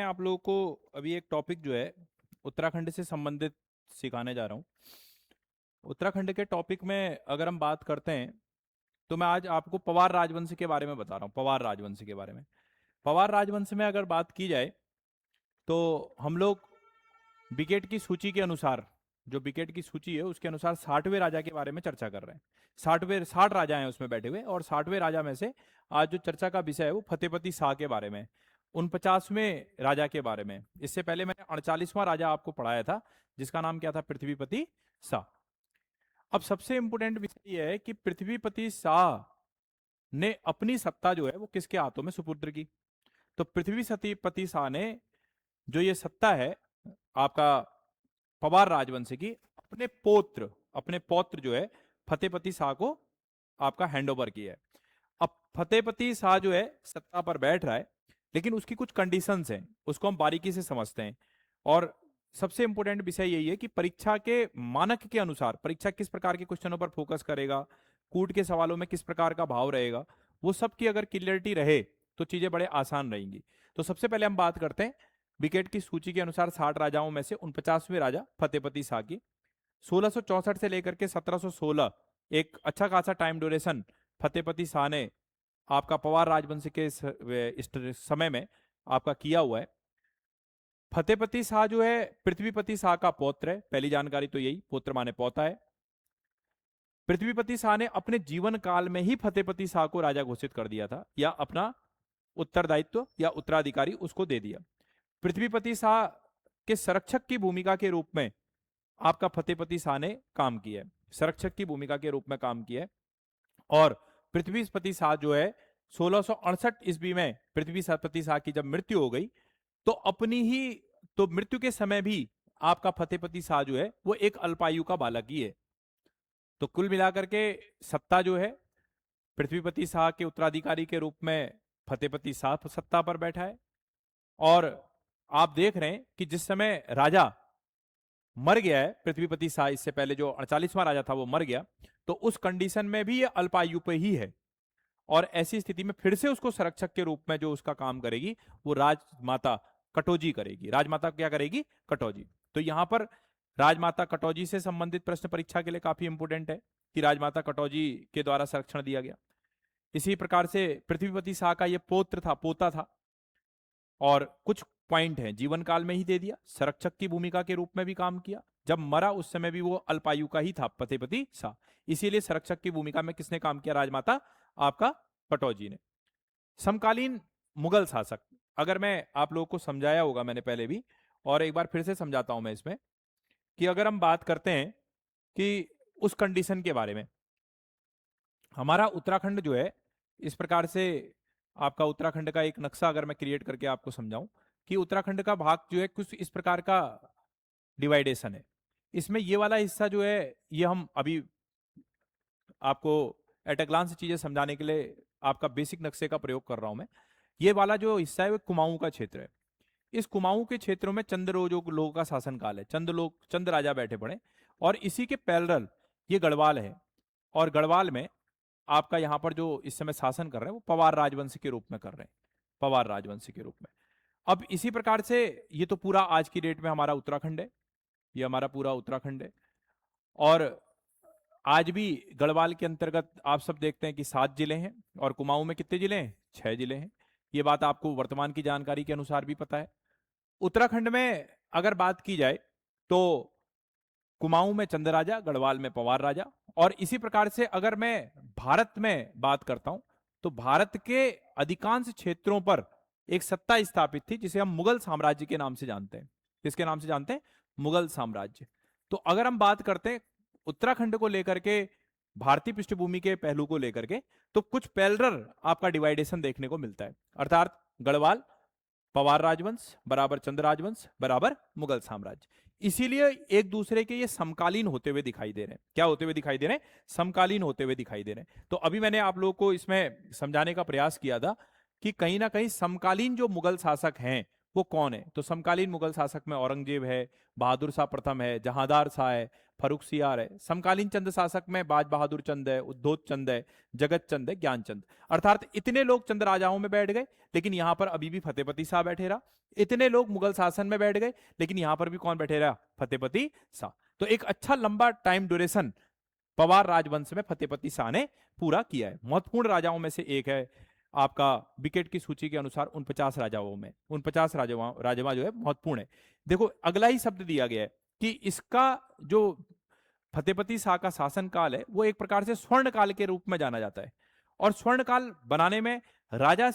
आप लोगों को अभी एक टॉपिक जो है उत्तराखंड से संबंधित सिखाने जा रहा हूँ। उत्तराखंड के टॉपिक में अगर हम बात करते हैं तो मैं आज आपको पवार राजवंश के बारे में बता रहा हूँ। पवार राजवंश के बारे में, पवार राजवंश में अगर बात की जाए तो हम लोग विकेट की सूची के अनुसार, जो विकेट की सूची है उसके अनुसार 60वें राजा के बारे में चर्चा कर रहे हैं। 60 राजा हैं उसमें बैठे हुए, और 60वें राजा में से आज जो चर्चा का विषय है वो फतेहपति शाह के बारे में, 49वें राजा के बारे में। इससे पहले मैंने 48वां राजा आपको पढ़ाया था जिसका नाम क्या था, पृथ्वीपति शाह। अब सबसे इंपोर्टेंट विषय यह है कि पृथ्वीपति शाह ने अपनी सत्ता जो है वो किसके हाथों में सुपुर्द की। तो पृथ्वीपति शाह ने जो ये सत्ता है आपका पवार राजवंश की, अपने पौत्र जो है फतेहपति शाह को आपका हैंडओवर किया है। अब फतेहपति शाह जो है सत्ता पर बैठ रहा है, लेकिन उसकी कुछ कंडीशंस हैं, उसको हम बारीकी से समझते हैं। और सबसे इंपॉर्टेंट विषय यही है कि परीक्षा के मानक के अनुसार परीक्षा किस प्रकार के क्वेश्चनों पर फोकस करेगा, कूट के सवालों में किस प्रकार का भाव रहेगा, वो सब की अगर क्लियरिटी रहे तो चीजें बड़े आसान रहेंगी। तो सबसे पहले हम बात करते हैं विकेट की सूची के अनुसार 60 राजाओं में से 49वें राजा फतेहपति शाह की। 1664 से लेकर के 1716 एक अच्छा खासा टाइम ड्यूरेशन फतेहपति शाह ने आपका पवार राजवंश के समय में आपका किया हुआ है। फतेहपति शाह जो है पृथ्वीपति शाह का पौत्र है, पहली जानकारी तो यही, पुत्र माने पोता है। पृथ्वीपति शाह ने अपने जीवन काल में ही फतेहपति शाह को राजा घोषित कर दिया था, या अपना उत्तरदायित्व या उत्तराधिकारी उसको दे दिया। पृथ्वीपति शाह के संरक्षक की भूमिका के रूप में आपका फतेहपति शाह ने काम किया है, संरक्षक की भूमिका के रूप में काम किया है। और पृथ्वीपति शाह जो है 1668 ईस्वी में पृथ्वीपति शाह की जब मृत्यु हो गई तो मृत्यु के समय भी आपका फतेहपति शाह जो है वो एक अल्पायु का बालक ही है। तो कुल मिलाकर के सत्ता जो है पृथ्वीपति शाह के उत्तराधिकारी के रूप में फतेहपति शाह सत्ता पर बैठा है। और आप देख रहे हैं कि जिस समय राजा मर गया है पृथ्वीपति शाह, इससे पहले जो 48वां राजा था वो मर गया, तो उस कंडीशन में भी ये अल्पायु पे ही है। और ऐसी स्थिति में फिर से उसको संरक्षक के रूप में जो उसका काम करेगी वो राजमाता कटौजी करेगी। राजमाता क्या करेगी? कटौजी। तो यहां पर राजमाता कटौजी से संबंधित प्रश्न परीक्षा के लिए काफी इंपोर्टेंट है कि राजमाता कटौजी के द्वारा संरक्षण दिया गया। इसी प्रकार से पृथ्वीपति शाह का ये पोता था, और कुछ पॉइंट है, जीवन काल में ही दे दिया, संरक्षक की भूमिका के रूप में भी काम किया, जब मरा उस समय भी वो अल्पायु का ही था फतेहपति शाह, इसीलिए संरक्षक की भूमिका में किसने काम किया? राजमाता आपका कटौजी ने। समकालीन मुगल शासक, अगर मैं आप लोगों को समझाया होगा मैंने पहले भी, और एक बार फिर से समझाता हूं मैं इसमें, कि अगर हम बात करते हैं कि उस कंडीशन के बारे में, हमारा उत्तराखंड जो है इस प्रकार से, आपका उत्तराखंड का एक नक्शा अगर मैं क्रिएट करके आपको समझाऊं कि उत्तराखंड का भाग जो है कुछ इस प्रकार का डिवाइडेशन है। इसमें ये वाला हिस्सा जो है, ये हम अभी आपको एट अ ग्लांस चीजें समझाने के लिए आपका बेसिक नक्शे का प्रयोग कर रहा हूं मैं। ये वाला जो हिस्सा है वो कुमाऊं का क्षेत्र है। इस कुमाऊं के क्षेत्रों में चंद लोगों का शासनकाल है, चंद राजा बैठे पड़े, और इसी के पैरेलल ये गढ़वाल है। और गढ़वाल में आपका यहाँ पर जो इस समय शासन कर रहे हैं वो पवार राजवंश के रूप में कर रहे हैं, पवार राजवंश के रूप में। अब इसी प्रकार से ये तो पूरा आज की डेट में हमारा उत्तराखंड है, ये हमारा पूरा उत्तराखंड है। और आज भी गढ़वाल के अंतर्गत आप सब देखते हैं कि 7 जिले हैं, और कुमाऊं में कितने जिले हैं? 6 जिले हैं। ये बात आपको वर्तमान की जानकारी के अनुसार भी पता है। उत्तराखंड में अगर बात की जाए तो कुमाऊं में चंद राजा, गढ़वाल में पवार राजा। और इसी प्रकार से अगर मैं भारत में बात करता हूं तो भारत के अधिकांश क्षेत्रों पर एक सत्ता स्थापित थी जिसे हम मुगल साम्राज्य के नाम से जानते हैं। किसके नाम से जानते हैं? मुगल साम्राज्य। तो अगर हम बात करते हैं उत्तराखंड को लेकर के, भारतीय पृष्ठभूमि के पहलू को लेकर के, तो कुछ पैरेलल आपका डिवाइडेशन देखने को मिलता है, अर्थात गढ़वाल पवार राजवंश बराबर चंद राजवंश बराबर मुगल साम्राज्य। इसीलिए एक दूसरे के ये समकालीन होते हुए दिखाई दे रहे हैं। क्या होते हुए दिखाई दे रहे हैं? समकालीन होते हुए दिखाई दे रहे हैं। तो अभी मैंने आप लोगों को इसमें समझाने का प्रयास किया था कि कहीं ना कहीं समकालीन जो मुगल शासक हैं वो कौन है? तो समकालीन मुगल शासक में औरंगजेब है, बहादुर शाह प्रथम है, जहांदार शाह है, फर्रुख सियार है। समकालीन चंद शासक में बाज बहादुर चंद है, उद्धोत चंद है, जगत चंद है, ज्ञान चंद। अर्थात इतने लोग चंद राजाओं में बैठ गए, लेकिन यहां पर अभी भी फतेहपति शाह बैठे रहा। इतने लोग मुगल शासन में बैठ गए, लेकिन यहां पर भी कौन बैठे रहा? फतेहपति शाह। तो एक अच्छा लंबा टाइम ड्यूरेशन पवार राजवंश में फतेहपति शाह ने पूरा किया है। महत्वपूर्ण राजाओं में से एक है आपका, विकेट की सूची के अनुसार 49 राजाओं में 49 राजवा जो है महत्वपूर्ण है। देखो अगला ही शब्द दिया गया है कि इसका जो फतेहपति शाह का शासन काल है वो एक प्रकार से स्वर्ण काल के रूप में जाना जाता है। और स्वर्ण काल बनाने में राजा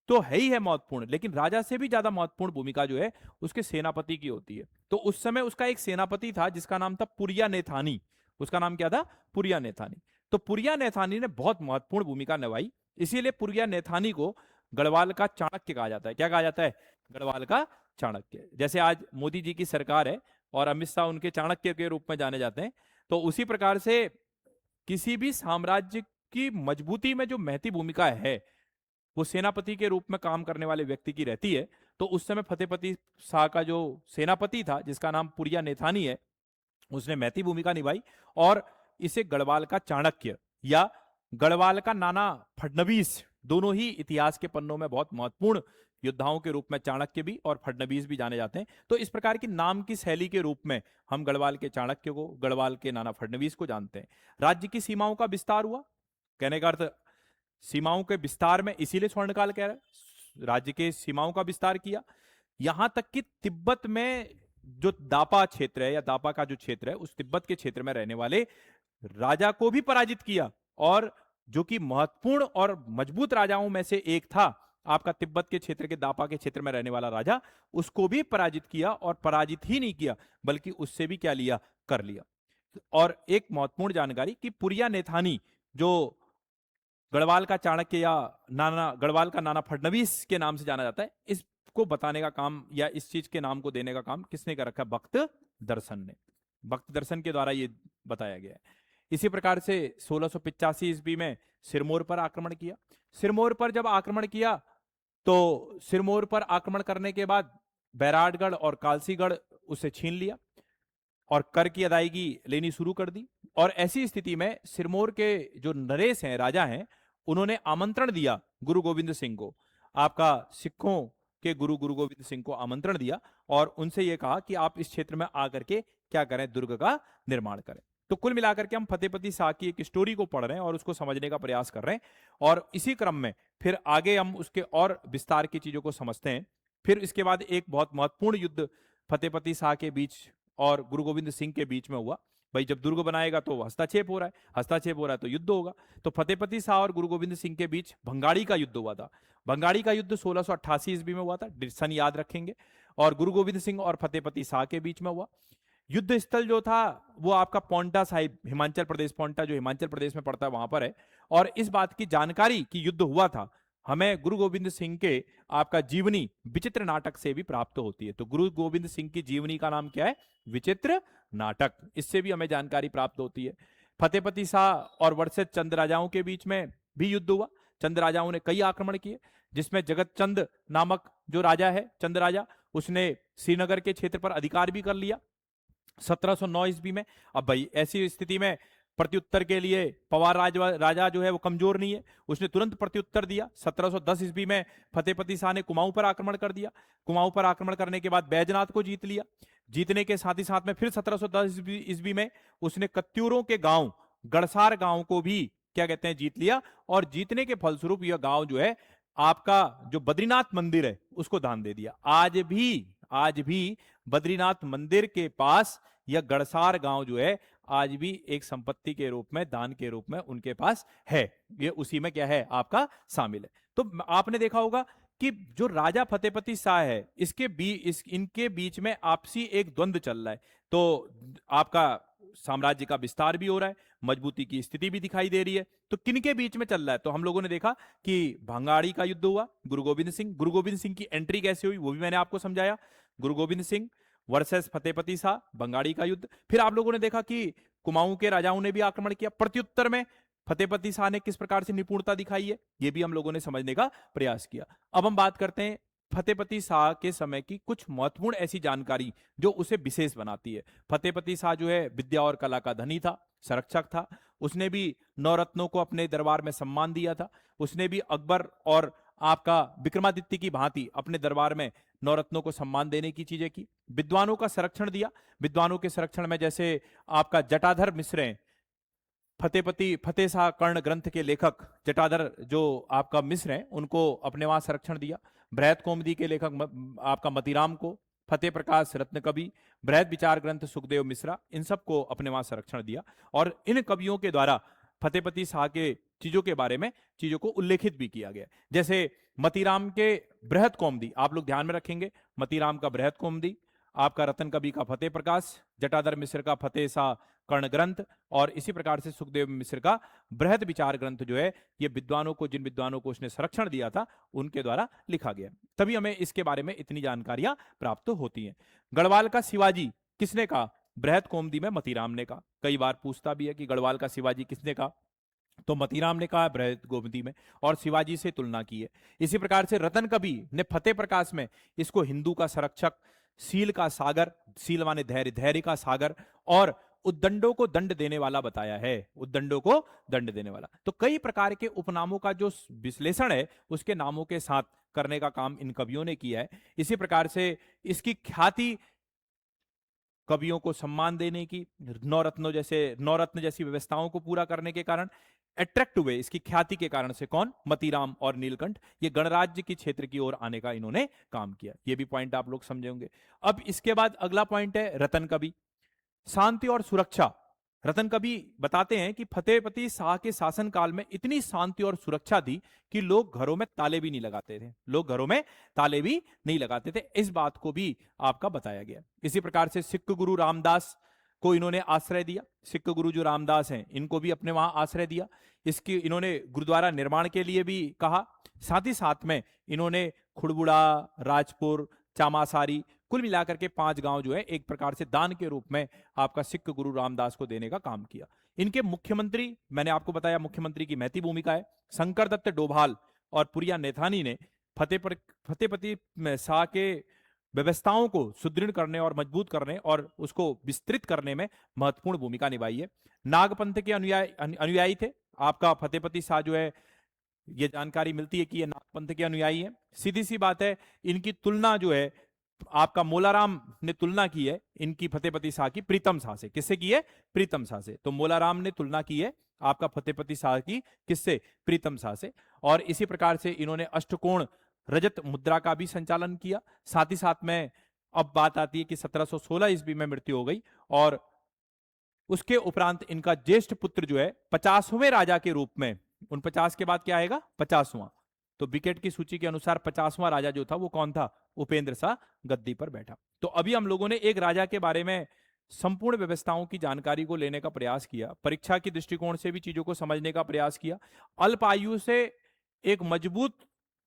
तो है ही है महत्वपूर्ण, लेकिन राजा से भी ज्यादा महत्वपूर्ण भूमिका जो है उसके सेनापति की होती है। तो उस समय उसका एक सेनापति था जिसका नाम था पुरिया नेथानी। उसका नाम क्या था? पुरिया नेथानी। तो पुरिया नेथानी ने बहुत महत्वपूर्ण भूमिका निभाई, इसीलिए पुरिया नेथानी को गढ़वाल का चाणक्य कहा जाता है। क्या कहा जाता है? गढ़वाल का चाणक्य। जैसे आज मोदी जी की सरकार है और अमित शाह उनके चाणक्य के रूप में जाने जाते हैं, तो उसी प्रकार से किसी भी साम्राज्य की मजबूती में जो महती भूमिका है वो सेनापति के रूप में काम करने वाले व्यक्ति की रहती है। तो उस समय फतेहपति शाह का जो सेनापति था जिसका नाम पुरिया नेथानी है, उसने महती भूमिका निभाई और इसे गढ़वाल का चाणक्य या गढ़वाल का नाना फडणवीस, दोनों ही इतिहास के पन्नों में बहुत महत्वपूर्ण योद्धाओं के रूप में चाणक्य भी और फडणवीस भी जाने जाते हैं। तो इस प्रकार की नाम की शैली के रूप में हम गढ़वाल के चाणक्य को, गढ़वाल के नाना फडणवीस को जानते हैं। राज्य की सीमाओं का विस्तार हुआ, कहने का अर्थ सीमाओं के विस्तार में, इसीलिए स्वर्णकाल कह रहा है, राज्य के सीमाओं का विस्तार किया। यहां तक कि तिब्बत में जो दापा क्षेत्र है या दापा का जो क्षेत्र है उस तिब्बत के क्षेत्र में रहने वाले राजा को भी पराजित किया, और जो कि महत्वपूर्ण और मजबूत राजाओं में से एक था आपका तिब्बत के क्षेत्र के दापा के क्षेत्र में रहने वाला राजा, उसको भी पराजित किया। और पराजित ही नहीं किया बल्कि उससे भी क्या लिया? कर लिया। और एक महत्वपूर्ण जानकारी कि पुरिया नेथानी जो गढ़वाल का चाणक्य या गढ़वाल का नाना फडणवीस के नाम से जाना जाता है, इसको बताने का काम या इस चीज के नाम को देने का काम किसने कर रखा? भक्त दर्शन ने। भक्त दर्शन के द्वारा ये बताया गया है। इसी प्रकार से 1685 ईस्वी में सिरमौर पर आक्रमण किया। सिरमौर पर जब आक्रमण किया तो सिरमौर पर आक्रमण करने के बाद बैराटगढ़ और कालसीगढ़ उसे छीन लिया और कर की अदायगी लेनी शुरू कर दी। और ऐसी स्थिति में सिरमौर के जो नरेश हैं, राजा हैं, उन्होंने आमंत्रण दिया गुरु गोविंद सिंह को, आपका सिखों के गुरु गोविंद सिंह को आमंत्रण दिया और उनसे यह कहा कि आप इस क्षेत्र में आकर के क्या करें? दुर्ग का निर्माण करें। तो कुल मिलाकर के हम फतेहपति शाह की एक स्टोरी को पढ़ रहे हैं और उसको समझने का प्रयास कर रहे हैं, और इसी क्रम में फिर आगे हम उसके और विस्तार की चीजों को समझते हैं। फिर इसके बाद एक बहुत महत्वपूर्ण युद्ध फतेहपति शाह के बीच और गुरु गोविंद सिंह के बीच में हुआ। भाई जब दुर्ग बनाएगा तो हस्तक्षेप हो रहा है, हस्तक्षेप हो रहा है तो युद्ध होगा। तो फतेहपति शाह और गुरु गोविंद सिंह के बीच भंगाड़ी का युद्ध हुआ था। भंगाड़ी का युद्ध 1688 ईस्वी में हुआ था, सन याद रखेंगे। और गुरु गोविंद सिंह और फतेहपति शाह के बीच में हुआ। युद्ध स्थल जो था वो आपका पोंटा साहिब, हिमाचल प्रदेश, पोंटा जो हिमाचल प्रदेश में पड़ता है वहां पर है। और इस बात की जानकारी कि युद्ध हुआ था हमें गुरु गोविंद सिंह के आपका जीवनी विचित्र नाटक से भी प्राप्त होती है। तो गुरु गोविंद सिंह की जीवनी का नाम क्या है? विचित्र नाटक। इससे भी हमें जानकारी प्राप्त होती है। फतेहपति शाह और वर्षित चंद राजाओं के बीच में भी युद्ध हुआ। चंद राजाओं ने कई आक्रमण किए, जिसमें जगत चंद नामक जो राजा है, चंद राजा, उसने श्रीनगर के क्षेत्र पर अधिकार भी कर लिया 1709 ईस्वी में। अब भाई ऐसी स्थिति में प्रत्युत्तर के लिए पवार राजा जो है वो कमजोर नहीं है, उसने तुरंत प्रत्युत्तर दिया। 1710 ईस्वी में फतेहपति शाह ने कुमाऊं पर आक्रमण कर दिया। कुमाऊं पर आक्रमण करने के बाद बैजनाथ को जीत लिया। जीतने के साथ ही साथ में फिर 1710 ईस्वी में उसने कत्यूरों के गांव गड़सार गांव को भी क्या कहते हैं जीत लिया। और जीतने के फलस्वरूप यह गांव जो है आपका जो बद्रीनाथ मंदिर है उसको दान दे दिया। आज भी बद्रीनाथ मंदिर के पास यह गड़सार गांव जो है आज भी एक संपत्ति के रूप में, दान के रूप में उनके पास है। ये उसी में क्या है? आपका शामिल है। तो आपने देखा होगा कि जो राजा फतेहपति शाह है इनके बीच में आपसी एक द्वंद्व चल रहा है। तो आपका साम्राज्य का विस्तार भी हो रहा है, मजबूती की स्थिति भी दिखाई दे रही है। तो किनके बीच में चल रहा है? तो हम लोगों ने देखा कि भंगाड़ी का युद्ध हुआ, गुरु गोविंद सिंह की एंट्री कैसे हुई वो भी मैंने आपको समझाया। गुरु गोविंद सिंह वर्सेस फतेहपति शाह, भंगाड़ी का युद्ध। फिर आप लोगों ने देखा कि कुमाऊं के राजाओं ने भी आक्रमण किया, प्रत्युत्तर में फतेहपति शाह ने किस प्रकार से निपुणता दिखाई है, ये भी हम लोगों ने समझने का प्रयास किया। अब हम बात करते हैं फतेहपति शाह के समय की कुछ महत्वपूर्ण ऐसी जानकारी जो उसे विशेष बनाती है। फतेहपति शाह जो है विद्या और कला का धनी था, संरक्षक था। उसने भी नवरत्नों को अपने दरबार में सम्मान दिया था। उसने भी अकबर और आपका विक्रमादित्य की भांति अपने दरबार में नवरत्नों को सम्मान देने की चीजें की। विद्वानों का संरक्षण दिया। विद्वानों के संरक्षण में जैसे आपका जटाधर मिश्र हैं, फतेह शाह कर्ण ग्रंथ के लेखक जटाधर जो आपका मिश्र हैं, उनको अपने वहां संरक्षण दिया। बृहत कौमुदी के लेखक आपका मतीराम को, फतेह प्रकाश रत्न कवि, बृहद विचार ग्रंथ सुखदेव मिश्रा, इन सबको अपने वहां संरक्षण दिया। और इन कवियों के द्वारा फतेहपति शाह के चीजों के बारे में चीजों को उल्लेखित भी किया गया। जैसे मतीराम के बृहत कौमुदी, आप लोग ध्यान में रखेंगे, मतीराम का बृहत कौमुदी, आपका रतन कवि का फतेह प्रकाश, जटाधर मिश्र का फतेह शाह कर्ण ग्रंथ, और इसी प्रकार से सुखदेव मिश्र का बृहद विचार ग्रंथ जो है, ये विद्वानों को, जिन विद्वानों को उसने संरक्षण दिया था उनके द्वारा लिखा गया। तभी हमें इसके बारे में इतनी जानकारियां प्राप्त होती हैं। गढ़वाल का शिवाजी किसने कहा? बृहत कौमुदी में मतीराम ने कहा। कई बार पूछता भी है कि गढ़वाल का शिवाजी किसने कहा, तो मतीराम ने कहा बृहद कौमुदी में, और शिवाजी से तुलना की है। इसी प्रकार से रतन कवि ने फतेह प्रकाश में इसको हिंदू का संरक्षक, सील का सागर, सील माने धैर्य, धैर्य का सागर, और उद्दंडों को दंड देने वाला बताया है। उद्दंडों को दंड देने वाला। तो कई प्रकार के उपनामों का जो विश्लेषण है उसके नामों के साथ करने का काम इन कवियों ने किया है। इसी प्रकार से इसकी ख्याति, कवियों को सम्मान देने की, नवरत्न जैसी व्यवस्थाओं को पूरा करने के कारण अट्रैक्ट हुए, इसकी ख्याति के कारण से। कौन? मतीराम और नीलकंठ। ये गणराज्य की क्षेत्र की ओर आने का इन्होंने काम किया। ये भी पॉइंट आप लोग समझे होंगे। अब इसके बाद अगला पॉइंट है रतन कवि, शांति और सुरक्षा। रतन कवि बताते हैं कि फतेहपति शाह के शासन काल में इतनी शांति और सुरक्षा थी कि लोग घरों में ताले भी नहीं लगाते थे। लोग घरों में ताले भी नहीं लगाते थे। इस बात को भी आपका बताया गया। इसी प्रकार से सिख गुरु रामदास को इन्होंने आश्रय दिया। सिख गुरु जो रामदास हैं, इनको भी अपने वहां आश्रय दिया। इसकी इन्होंने गुरुद्वारा निर्माण के लिए भी कहा। साथ ही साथ में इन्होंने खुड़बुड़ा, राजपुर, चामासारी, कुल मिलाकर के 5 गांव जो है एक प्रकार से दान के रूप में आपका सिख गुरु रामदास को देने का काम किया। इनके मुख्यमंत्री, मैंने आपको बताया मुख्यमंत्री की महती भूमिका है। शंकर दत्त डोभाल और पुरिया नेथानी ने फतेहपति शाह के व्यवस्थाओं को सुदृढ़ करने और मजबूत करने और उसको विस्तृत करने में महत्वपूर्ण भूमिका निभाई है। नागपंथ के अनुयायी थे आपका फतेहपति शाह जो है। ये जानकारी मिलती है कि ये नागपंथ के अनुयायी है। सीधी सी बात है, इनकी तुलना जो है आपका मोलाराम ने तुलना की है इनकी फतेहपति शाह की प्रीतम शाह से। किससे की है? प्रीतम शाह से। तो मोलाराम ने तुलना की है आपका फतेहपति शाह की किससे? प्रीतम शाह से। और इसी प्रकार से इन्होंने अष्टकोण रजत मुद्रा का भी संचालन किया। साथ ही साथ में अब बात आती है कि 1716 ईस्वी में मृत्यु हो गई, और उसके उपरांत इनका ज्येष्ठ पुत्र जो है 50वें राजा के रूप में, 49 के बाद क्या आएगा? 50वां। तो विकेट की सूची के अनुसार 50वां राजा जो था वो कौन था? उपेंद्र शाह गद्दी पर बैठा। तो अभी हम लोगों ने एक राजा के बारे में संपूर्ण व्यवस्थाओं की जानकारी को लेने का प्रयास किया, परीक्षा की दृष्टिकोण से भी चीजों को समझने का प्रयास किया। अल्प आयु से एक मजबूत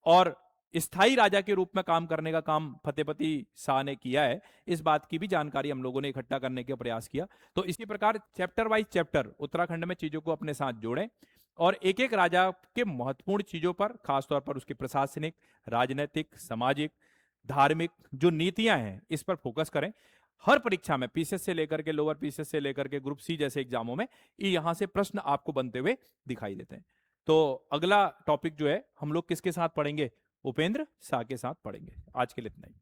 और स्थायी राजा के रूप में काम करने का काम फतेहपति शाह ने किया है, इस बात की भी जानकारी हम लोगों ने इकट्ठा करने का प्रयास किया। तो इसी प्रकार चैप्टर वाइज चैप्टर उत्तराखंड में चीजों को अपने साथ जोड़ें, और एक एक राजा के महत्वपूर्ण चीजों पर, खासतौर पर उसकी प्रशासनिक, राजनीतिक, सामाजिक, धार्मिक जो नीतियां हैं, इस पर फोकस करें। हर परीक्षा में, पीसीएस से लेकर के लोअर पीसीएस से लेकर के ग्रुप सी जैसे एग्जामों में, यहां से प्रश्न आपको बनते हुए दिखाई देते हैं। तो अगला टॉपिक जो है हम लोग किसके साथ पढ़ेंगे? उपेंद्र शाह के साथ पढ़ेंगे। आज के लिए इतना ही।